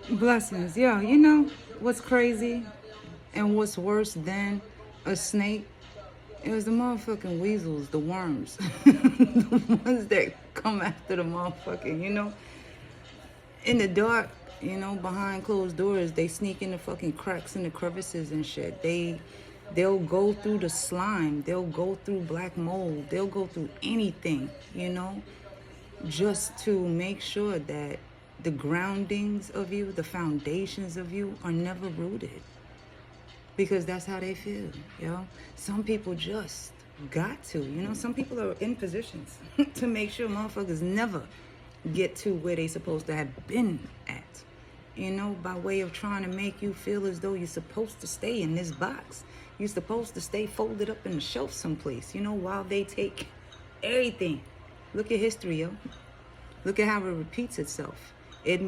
Blessings. Yeah, you know what's crazy and what's worse than a snake? It was the motherfucking weasels, the worms. The ones that come after the motherfucking, in the dark, behind closed doors, they sneak in the fucking cracks and the crevices and shit. They'll go through the slime, they'll go through black mold, they'll go through anything, just to make sure that the groundings of you, the foundations of you are never rooted. Because that's how they feel, Some people just got to, some people are in positions to make sure motherfuckers never get to where they supposed to have been at, by way of trying to make you feel as though you're supposed to stay in this box. You're supposed to stay folded up in the shelf someplace, while they take everything. Look at history, yo. Look at how it repeats itself. It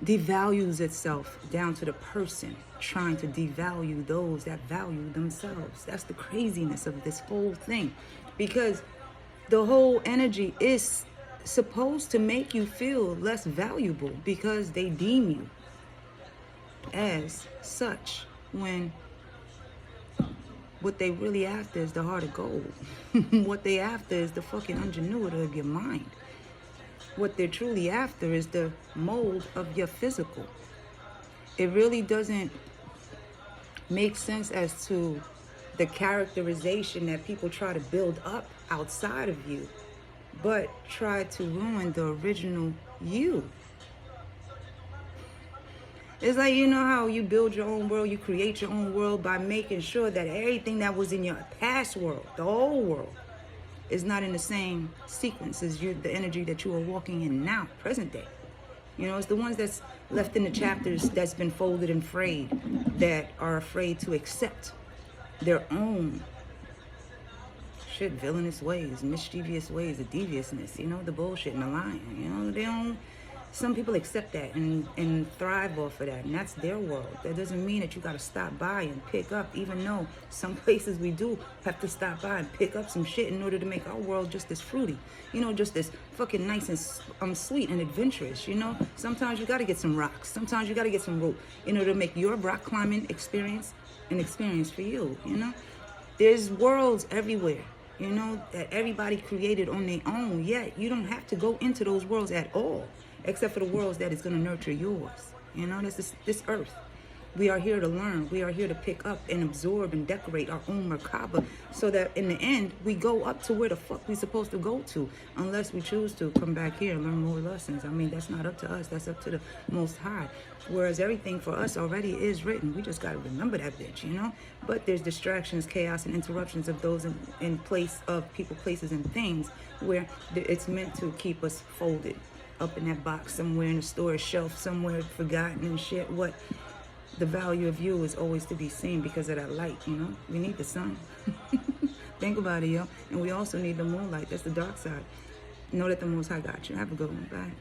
devalues itself down to the person trying to devalue those that value themselves. That's the craziness of this whole thing, because the whole energy is supposed to make you feel less valuable because they deem you as such, when what they really after is the heart of gold. What they after is the fucking ingenuity of your mind. What they're truly after is the mold of your physical. It really doesn't make sense as to the characterization that people try to build up outside of you, but try to ruin the original you. It's like, how you build your own world, you create your own world by making sure that everything that was in your past world, the whole world, is not in the same sequence as the energy that you are walking in now, present day. It's the ones that's left in the chapters that's been folded and frayed, that are afraid to accept their own villainous ways, mischievous ways, the deviousness, the bullshit and the lying. Some people accept that and thrive off of that, and that's their world. That doesn't mean that you got to stop by and pick up, even though some places we do have to stop by and pick up some shit in order to make our world just as fruity, just as fucking nice and sweet and adventurous, Sometimes you got to get some rocks. Sometimes you got to get some rope in order to make your rock climbing experience an experience for you, There's worlds everywhere, that everybody created on their own, yet you don't have to go into those worlds at all, except for the worlds that is going to nurture yours. This earth. We are here to learn. We are here to pick up and absorb and decorate our own Merkaba, so that in the end, we go up to where the fuck we supposed to go to, unless we choose to come back here and learn more lessons. That's not up to us. That's up to the Most High. Whereas everything for us already is written. We just got to remember that bitch, But there's distractions, chaos, and interruptions of those in place of people, places, and things where it's meant to keep us folded up in that box somewhere in a storage shelf somewhere, forgotten and shit. What the value of you is always to be seen because of that light, We need the sun. Think about it, yo. And we also need the moonlight. That's the dark side. Know that the Most High got you. Have a good one. Bye.